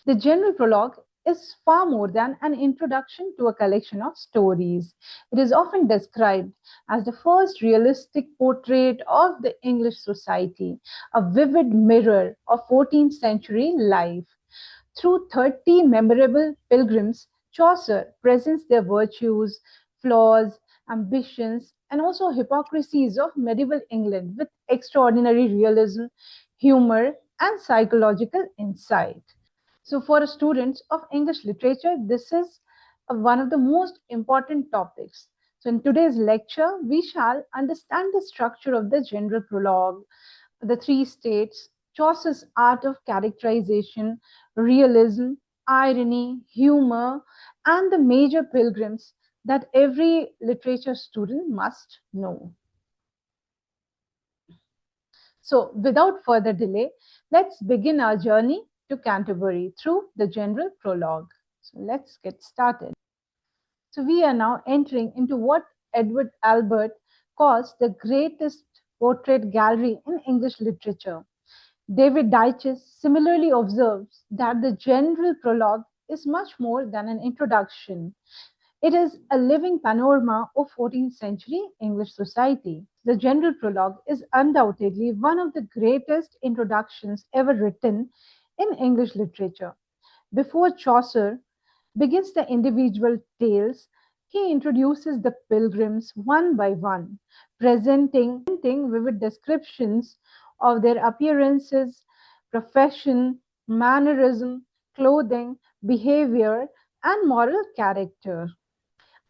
The General Prologue is far more than an introduction to a collection of stories. It is often described as the first realistic portrait of the English society, a vivid mirror of 14th century life. Through 30 memorable pilgrims, Chaucer presents their virtues, flaws, ambitions, and also hypocrisies of medieval England with extraordinary realism, humor, and psychological insight. So, for students of English literature, this is one of the most important topics. So, in today's lecture, we shall understand the structure of the general prologue, the three states, Chaucer's art of characterization, realism, irony, humor, and the major pilgrims that every literature student must know. So, without further delay, let's begin our journey to Canterbury through the general prologue. So, let's get started. So, we are now entering into what Edward Albert calls the greatest portrait gallery in English literature. David Dyches similarly observes that the general prologue is much more than an introduction. It is a living panorama of 14th century English society. The General Prologue is undoubtedly one of the greatest introductions ever written in English literature. Before Chaucer begins the individual tales, he introduces the pilgrims one by one, presenting vivid descriptions of their appearances, profession, mannerism, clothing, behavior, and moral character.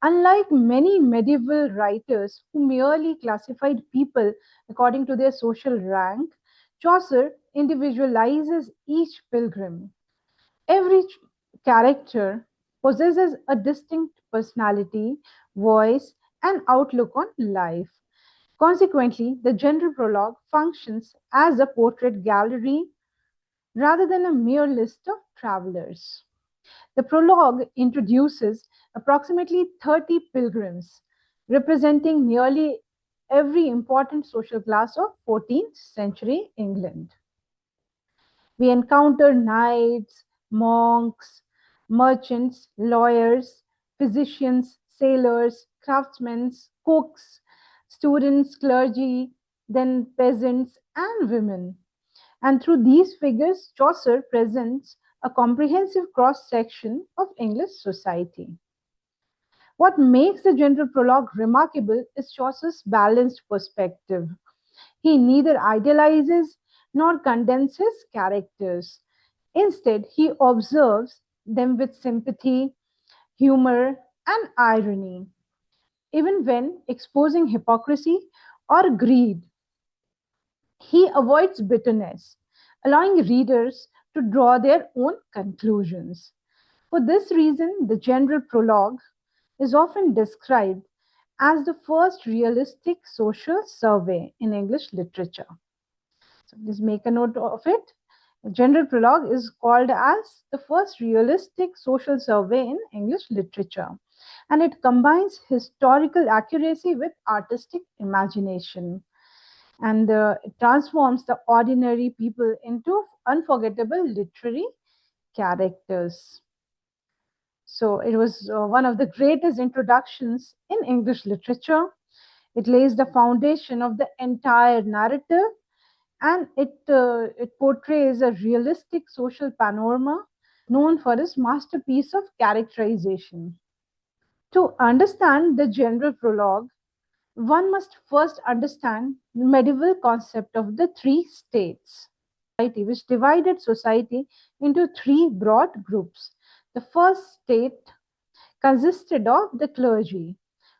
Unlike many medieval writers who merely classified people according to their social rank, Chaucer individualizes each pilgrim. Every character possesses a distinct personality, voice, and outlook on life. Consequently, the general prologue functions as a portrait gallery rather than a mere list of travelers. The prologue introduces approximately 30 pilgrims, representing nearly every important social class of 14th century England. We encounter knights, monks, merchants, lawyers, physicians, sailors, craftsmen, cooks, students, clergy, then peasants, and women. And through these figures, Chaucer presents a comprehensive cross section of English society. What makes the general prologue remarkable is Chaucer's balanced perspective. He neither idealizes nor condenses characters. Instead, he observes them with sympathy, humor, and irony, even when exposing hypocrisy or greed. He avoids bitterness, allowing readers to draw their own conclusions. For this reason, the general prologue is often described as the first realistic social survey in English literature. So just make a note of it. The general prologue is called as the first realistic social survey in English literature, and it combines historical accuracy with artistic imagination, and it transforms the ordinary people into unforgettable literary characters. So it was one of the greatest introductions in English literature. It lays the foundation of the entire narrative, and it portrays a realistic social panorama known for its masterpiece of characterization. To understand the general prologue, one must first understand the medieval concept of the three states, which divided society into three broad groups. The first state consisted of the clergy,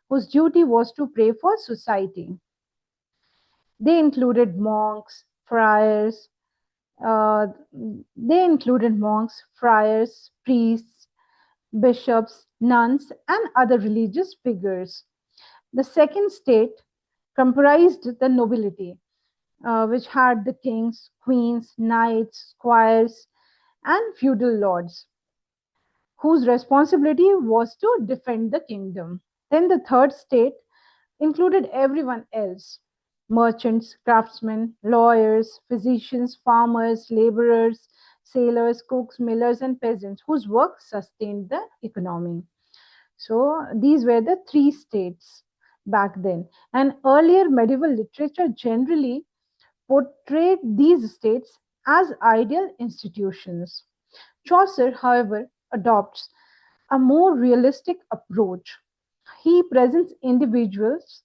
whose duty was to pray for society. They included monks, friars, uh, friars, priests, bishops, nuns, and other religious figures. The second state comprised the nobility, which had the kings, queens, knights, squires, and feudal lords, whose responsibility was to defend the kingdom. Then the third state included everyone else: merchants, craftsmen, lawyers, physicians, farmers, laborers, sailors, cooks, millers, and peasants whose work sustained the economy. So these were the three states back then. And earlier medieval literature generally portrayed these states as ideal institutions. Chaucer, however, adopts a more realistic approach. He presents individuals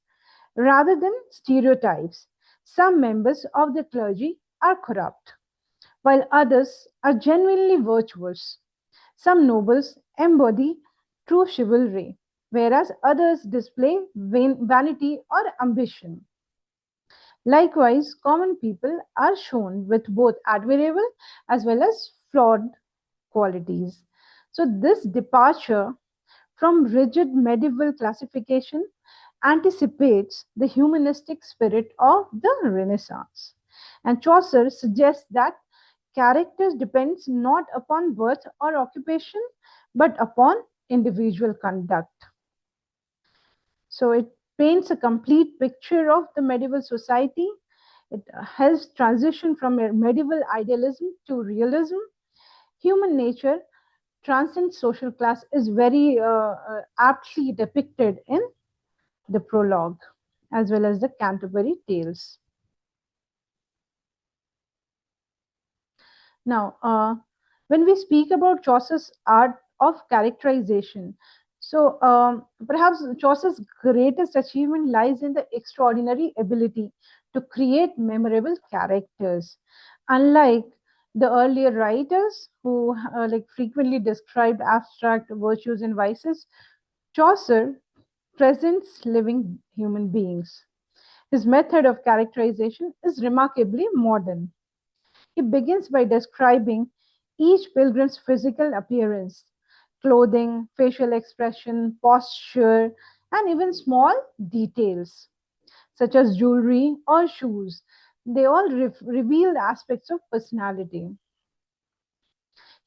rather than stereotypes. Some members of the clergy are corrupt, while others are genuinely virtuous. Some nobles embody true chivalry, whereas others display vanity or ambition. Likewise, common people are shown with both admirable as well as flawed qualities. So, this departure from rigid medieval classification anticipates the humanistic spirit of the Renaissance. And Chaucer suggests that characters depends not upon birth or occupation, but upon individual conduct. So it paints a complete picture of the medieval society. It helps transition from a medieval idealism to realism. Human nature transcends social class is very aptly depicted in the prologue as well as the Canterbury Tales. Now, when we speak about Chaucer's art of characterization, so perhaps Chaucer's greatest achievement lies in the extraordinary ability to create memorable characters. Unlike the earlier writers who like frequently described abstract virtues and vices, Chaucer presents living human beings. His method of characterization is remarkably modern. He begins by describing each pilgrim's physical appearance, clothing, facial expression, posture, and even small details such as jewelry or shoes. They all reveal aspects of personality.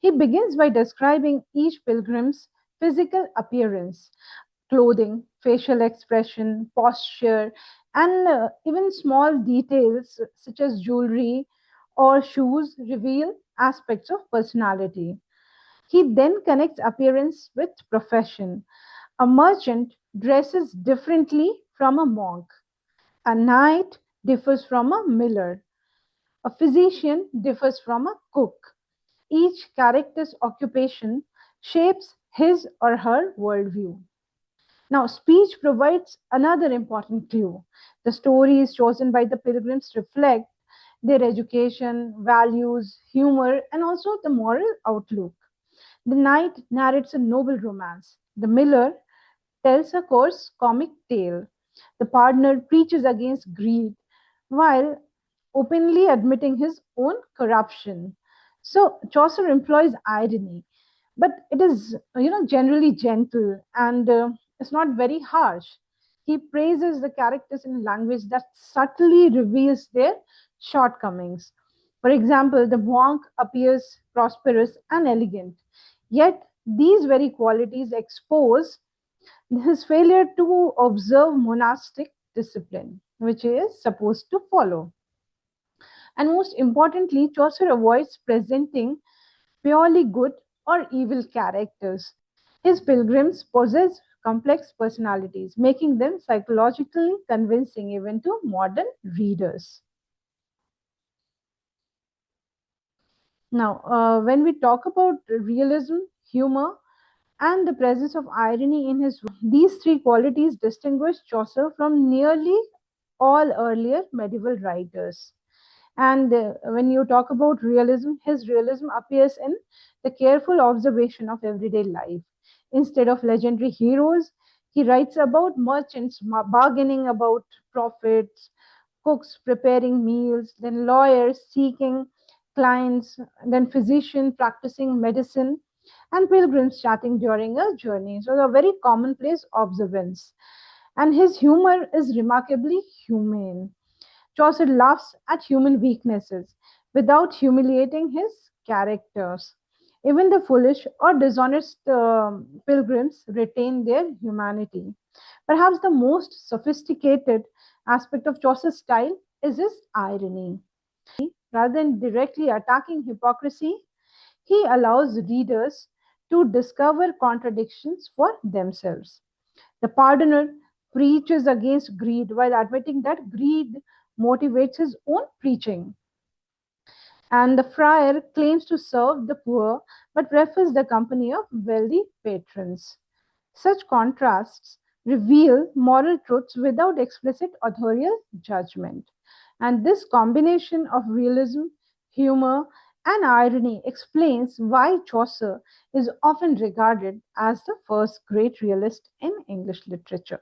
He begins by describing each pilgrim's physical appearance, clothing, facial expression, posture, and even small details such as jewelry or shoes reveal aspects of personality. He then connects appearance with profession. A merchant dresses differently from a monk. A knight differs from a miller. A physician differs from a cook. Each character's occupation shapes his or her worldview. Now, speech provides another important clue. The stories chosen by the pilgrims reflect their education, values, humor, and also the moral outlook. The knight narrates a noble romance. The miller tells a coarse comic tale. The partner preaches against greed while openly admitting his own corruption. So Chaucer employs irony, but it is generally gentle and it's not very harsh. He praises the characters in language that subtly reveals their shortcomings. For example, the monk appears prosperous and elegant, yet these very qualities expose his failure to observe monastic discipline, which he is supposed to follow. And most importantly, Chaucer avoids presenting purely good or evil characters. His pilgrims possess complex personalities, making them psychologically convincing even to modern readers. Now, when we talk about realism, humor, and the presence of irony in his work, these three qualities distinguish Chaucer from nearly all earlier medieval writers. And when you talk about realism, his realism appears in the careful observation of everyday life. Instead of legendary heroes, he writes about merchants bargaining about profits, cooks preparing meals, then lawyers seeking clients, then physician practicing medicine, and pilgrims chatting during a journey. So, a very commonplace observance. And his humor is remarkably humane. Chaucer laughs at human weaknesses without humiliating his characters. Even the foolish or dishonest pilgrims retain their humanity. Perhaps the most sophisticated aspect of Chaucer's style is his irony. Rather than directly attacking hypocrisy, he allows readers to discover contradictions for themselves. The pardoner preaches against greed while admitting that greed motivates his own preaching. And the friar claims to serve the poor but prefers the company of wealthy patrons. Such contrasts reveal moral truths without explicit authorial judgment. And this combination of realism, humor, and irony explains why Chaucer is often regarded as the first great realist in English literature.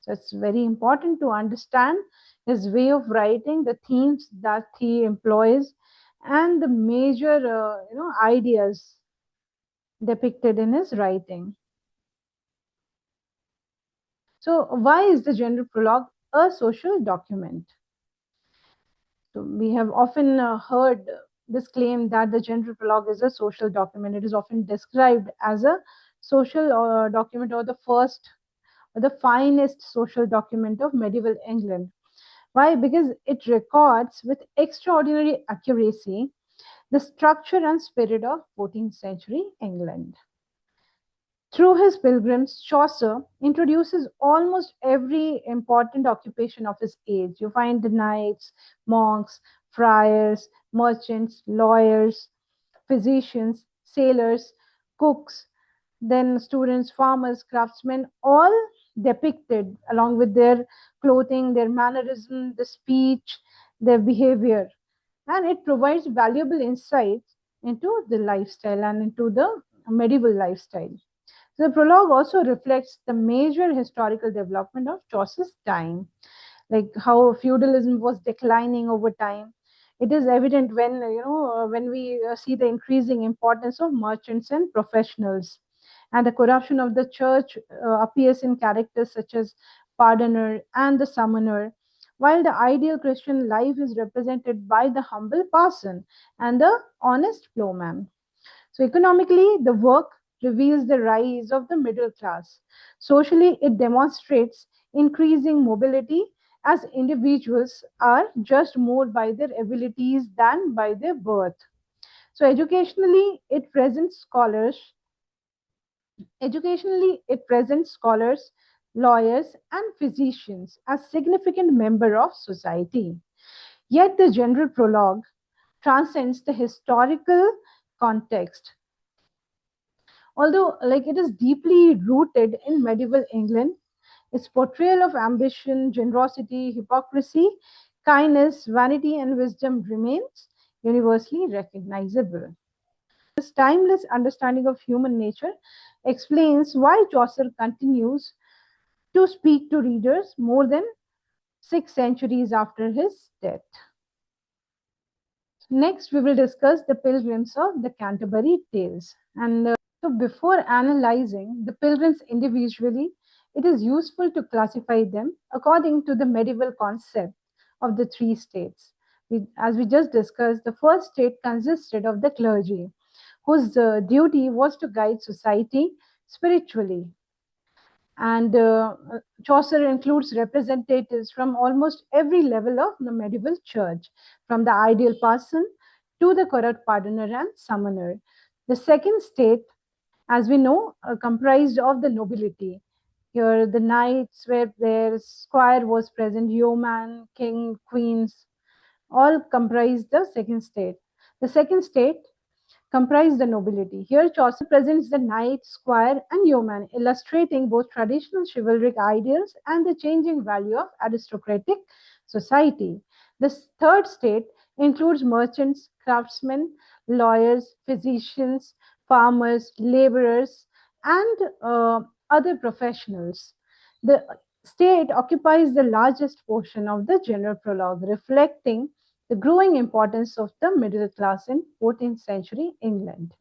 So it's very important to understand his way of writing, the themes that he employs, and the major ideas depicted in his writing. So, why is the General Prologue a social document? So, we have often heard this claim that the General Prologue is a social document. It is often described as a social document, or the first, or the finest social document of medieval England. Why? Because it records with extraordinary accuracy the structure and spirit of 14th century England. Through his pilgrims, Chaucer introduces almost every important occupation of his age. You find the knights, monks, friars, merchants, lawyers, physicians, sailors, cooks, then students, farmers, craftsmen, all depicted along with their clothing, their mannerism, the speech, their behavior. And it provides valuable insights into the lifestyle and into the medieval lifestyle. The prologue also reflects the major historical development of Chaucer's time, like how feudalism was declining over time. It is evident when when we see the increasing importance of merchants and professionals, and the corruption of the church appears in characters such as pardoner and the summoner, while the ideal Christian life is represented by the humble parson and the honest plowman. So, economically, the work reveals the rise of the middle class. Socially, it demonstrates increasing mobility as individuals are judged more by their abilities than by their birth. So, educationally, it presents scholars, lawyers, and physicians as significant member of society. Yet, the general prologue transcends the historical context. Although, like, it is deeply rooted in medieval England, its portrayal of ambition, generosity, hypocrisy, kindness, vanity, and wisdom remains universally recognizable. This timeless understanding of human nature explains why Chaucer continues to speak to readers more than 6 centuries after his death. Next, we will discuss the pilgrims of the Canterbury Tales. And so, before analyzing the pilgrims individually, it is useful to classify them according to the medieval concept of the three states. As we just discussed, the first state consisted of the clergy, whose duty was to guide society spiritually. And Chaucer includes representatives from almost every level of the medieval church, from the ideal parson to the corrupt pardoner and summoner. The second state, as we know, comprised of the nobility. Here, the knights were there, squire was present, yeoman, king, queens, all comprised the second state. The second state comprise the nobility. Here, Chaucer presents the knight, squire, and yeoman, illustrating both traditional chivalric ideals and the changing value of aristocratic society. The third state includes merchants, craftsmen, lawyers, physicians, farmers, laborers, and other professionals. The state occupies the largest portion of the general prologue, reflecting the growing importance of the middle class in 14th century England.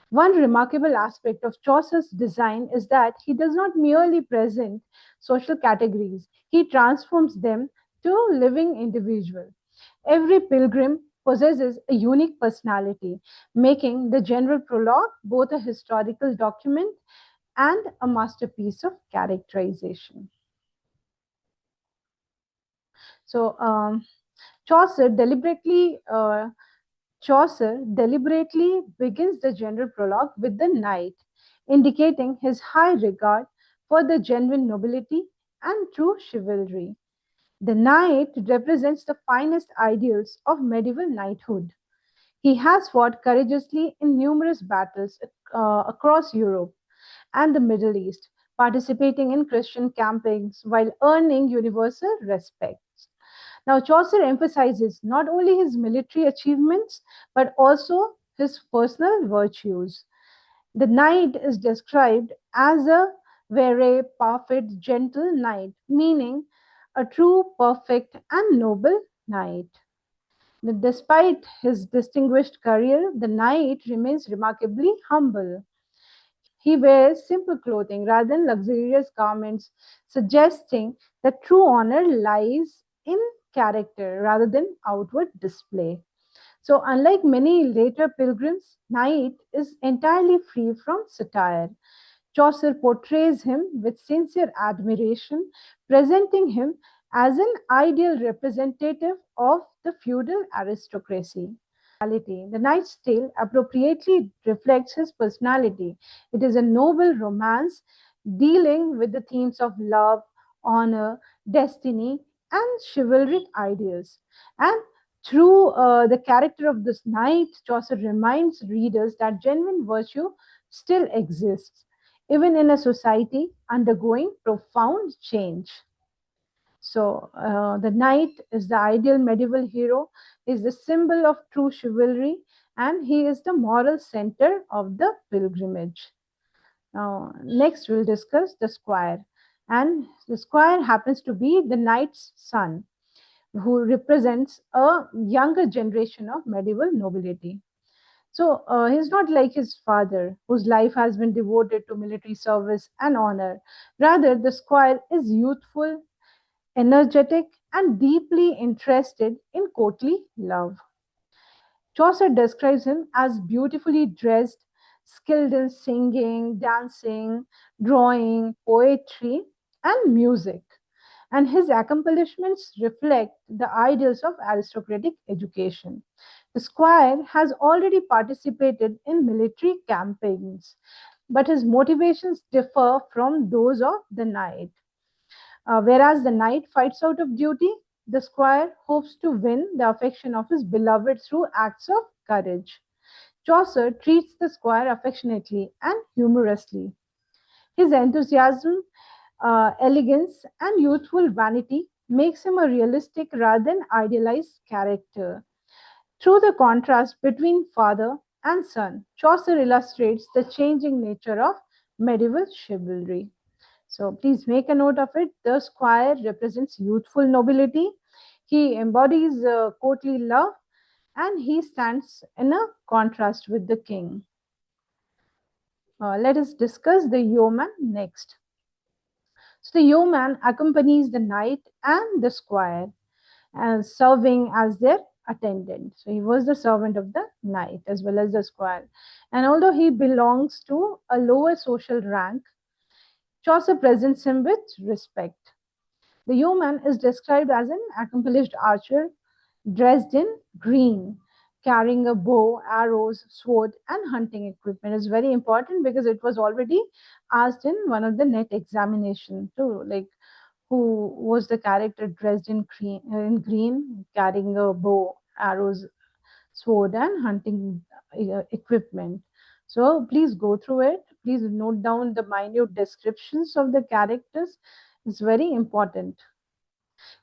One remarkable aspect of Chaucer's design is that he does not merely present social categories, he transforms them to living individuals. Every pilgrim possesses a unique personality, making the general prologue both a historical document and a masterpiece of characterization. So, Chaucer deliberately Chaucer deliberately begins the general prologue with the knight, indicating his high regard for the genuine nobility and true chivalry. The knight represents the finest ideals of medieval knighthood. He has fought courageously in numerous battles across Europe and the Middle East, participating in Christian campaigns while earning universal respect. Now, Chaucer emphasizes not only his military achievements but also his personal virtues. The knight is described as a very perfect, gentle knight, meaning a true, perfect, and noble knight. Despite his distinguished career, the knight remains remarkably humble. He wears simple clothing rather than luxurious garments, suggesting that true honor lies in character rather than outward display. So, unlike many later pilgrims, Knight is entirely free from satire. Chaucer portrays him with sincere admiration, presenting him as an ideal representative of the feudal aristocracy. The Knight's Tale appropriately reflects his personality. It is a noble romance dealing with the themes of love, honor, destiny, and chivalric ideals. And through the character of this knight, Chaucer reminds readers that genuine virtue still exists, even in a society undergoing profound change. So, the knight is the ideal medieval hero, is the symbol of true chivalry, and he is the moral center of the pilgrimage. Now, next we'll discuss the squire. And the squire happens to be the knight's son, who represents a younger generation of medieval nobility. So he's not like his father, whose life has been devoted to military service and honor. Rather, the squire is youthful, energetic, and deeply interested in courtly love. Chaucer describes him as beautifully dressed, skilled in singing, dancing, drawing, poetry, and music. And his accomplishments reflect the ideals of aristocratic education. The squire has already participated in military campaigns, but his motivations differ from those of the knight. Whereas the knight fights out of duty, the squire hopes to win the affection of his beloved through acts of courage. Chaucer treats the squire affectionately and humorously. His enthusiasm, elegance, and youthful vanity makes him a realistic rather than idealized character. Through the contrast between father and son, Chaucer illustrates the changing nature of medieval chivalry. So please make a note of it. The squire represents youthful nobility. He embodies courtly love and he stands in a contrast with the king. Let us discuss the yeoman next. So the yeoman accompanies the knight and the squire, serving as their attendant. So he was the servant of the knight as well as the squire. And although he belongs to a lower social rank, Chaucer presents him with respect. The yeoman is described as an accomplished archer dressed in green, carrying a bow, arrows, sword, and hunting equipment. Is very important because it was already asked in one of the net examination too, like who was the character dressed in green, carrying a bow, arrows, sword, and hunting equipment. So please go through it. Please note down the minute descriptions of the characters. It's very important.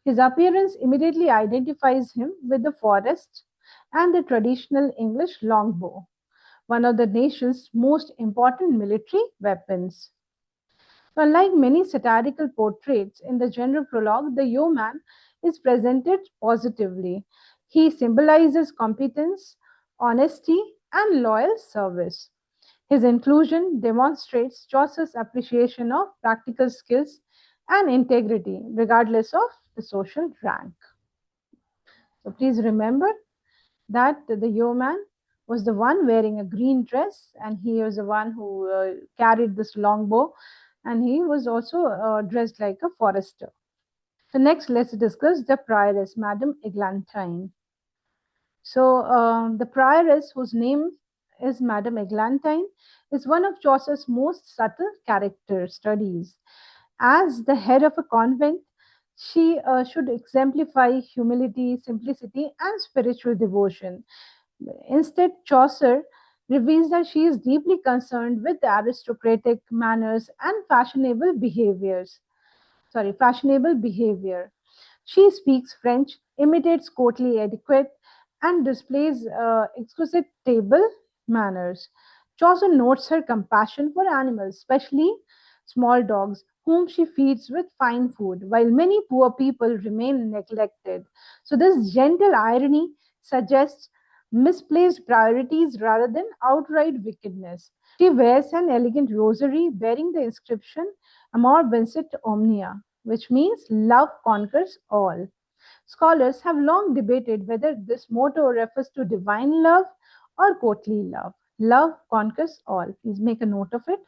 His appearance immediately identifies him with the forest and the traditional English longbow, one of the nation's most important military weapons. Unlike many satirical portraits in the general prologue, the yeoman is presented positively. He symbolizes competence, honesty, and loyal service. His inclusion demonstrates Chaucer's appreciation of practical skills and integrity, regardless of the social rank. So please remember that the yeoman was the one wearing a green dress, and he was the one who carried this longbow, and he was also dressed like a forester. So next, let's discuss the prioress, Madame Eglantine. So, the prioress, whose name is Madame Eglantine, is one of Chaucer's most subtle character studies. As the head of a convent, she should exemplify humility, simplicity, and spiritual devotion. Instead, Chaucer reveals that she is deeply concerned with the aristocratic manners and fashionable behavior. She speaks French, imitates courtly etiquette, and displays exquisite table manners. Chaucer notes her compassion for animals, especially small dogs, whom she feeds with fine food, while many poor people remain neglected. So, this gentle irony suggests misplaced priorities rather than outright wickedness. She wears an elegant rosary bearing the inscription Amor vincit omnia, which means love conquers all. Scholars have long debated whether this motto refers to divine love or courtly love. Love conquers all. Please make a note of it,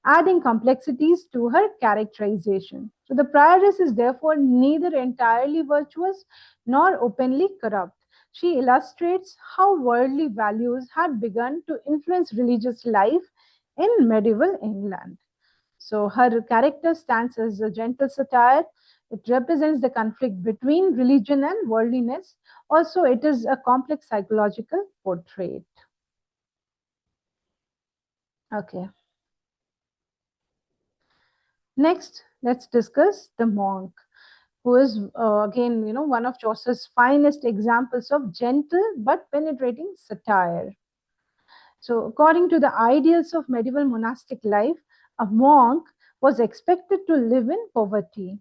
adding complexities to her characterization. So the prioress is therefore neither entirely virtuous nor openly corrupt. She illustrates how worldly values had begun to influence religious life in medieval England. So her character stands as a gentle satire. It represents the conflict between religion and worldliness. Also, it is a complex psychological portrait. Okay. Next, let's discuss the monk, who is again, one of Chaucer's finest examples of gentle but penetrating satire. So, according to the ideals of medieval monastic life, a monk was expected to live in poverty,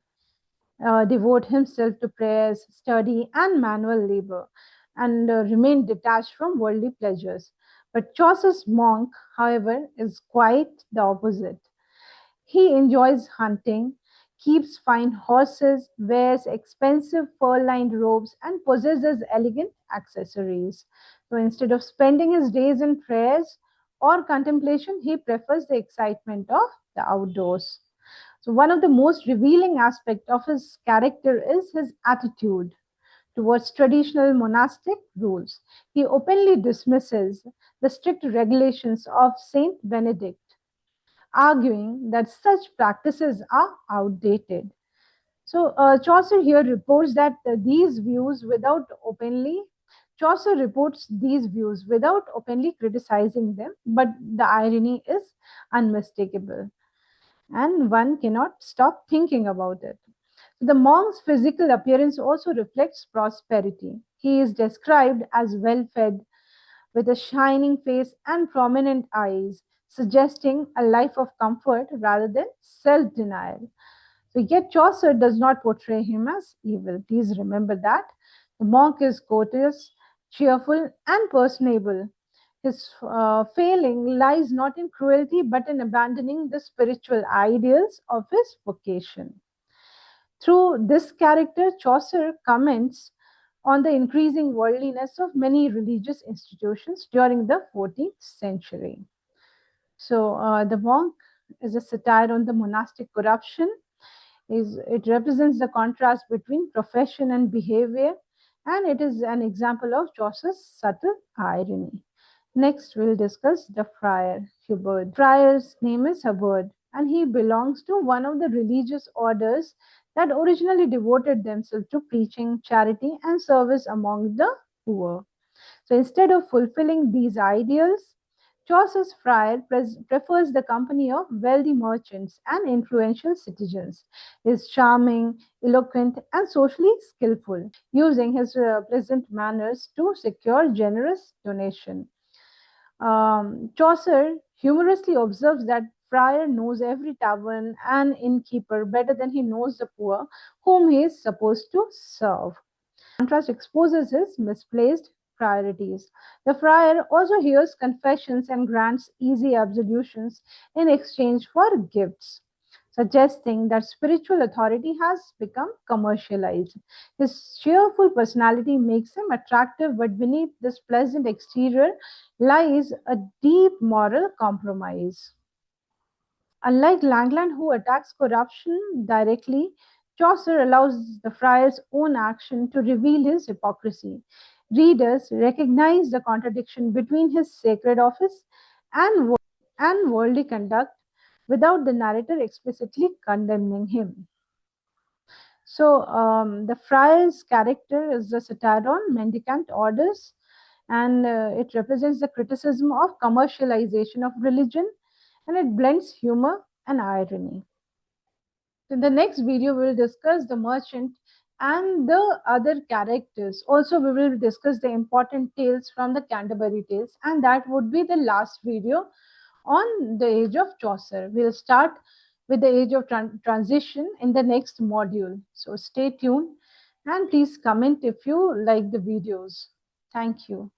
devote himself to prayers, study, and manual labor, and remain detached from worldly pleasures. But Chaucer's monk, however, is quite the opposite. He enjoys hunting, keeps fine horses, wears expensive fur lined robes, and possesses elegant accessories. So instead of spending his days in prayers or contemplation, he prefers the excitement of the outdoors. So, one of the most revealing aspects of his character is his attitude towards traditional monastic rules. He openly dismisses the strict regulations of Saint Benedict, arguing that such practices are outdated. So, Chaucer here reports that these views without openly Chaucer reports these views without openly criticizing them, but the irony is unmistakable, and one cannot stop thinking about it. The monk's physical appearance also reflects prosperity. He is described as well fed, with a shining face and prominent eyes, suggesting a life of comfort rather than self denial. So, yet Chaucer does not portray him as evil. Please remember that. The monk is courteous, cheerful, and personable. His failing lies not in cruelty but in abandoning the spiritual ideals of his vocation. Through this character, Chaucer comments on the increasing worldliness of many religious institutions during the 14th century. So, the monk is a satire on the monastic corruption. It represents the contrast between profession and behavior, and it is an example of Chaucer's subtle irony. Next, we'll discuss the friar Hubert. Friar's name is Hubbard, and he belongs to one of the religious orders that originally devoted themselves to preaching, charity, and service among the poor. So instead of fulfilling these ideals, Chaucer's friar prefers the company of wealthy merchants and influential citizens. He is charming, eloquent, and socially skillful, using his pleasant manners to secure generous donation. Chaucer humorously observes that friar knows every tavern and innkeeper better than he knows the poor whom he is supposed to serve. Contrast exposes his misplaced priorities. The friar also hears confessions and grants easy absolutions in exchange for gifts, suggesting that spiritual authority has become commercialized. His cheerful personality makes him attractive, but beneath this pleasant exterior lies a deep moral compromise. Unlike Langland, who attacks corruption directly, Chaucer allows the friar's own action to reveal his hypocrisy. Readers recognize the contradiction between his sacred office and worldly conduct without the narrator explicitly condemning him. So, the friar's character is the satire on mendicant orders, and it represents the criticism of commercialization of religion, and it blends humor and irony. In the next video, we will discuss the merchant and the other characters. Also, we will discuss the important tales from the Canterbury Tales, and that would be the last video on the age of Chaucer. We'll start with the age of transition in the next module. So stay tuned and please comment if you like the videos. Thank you.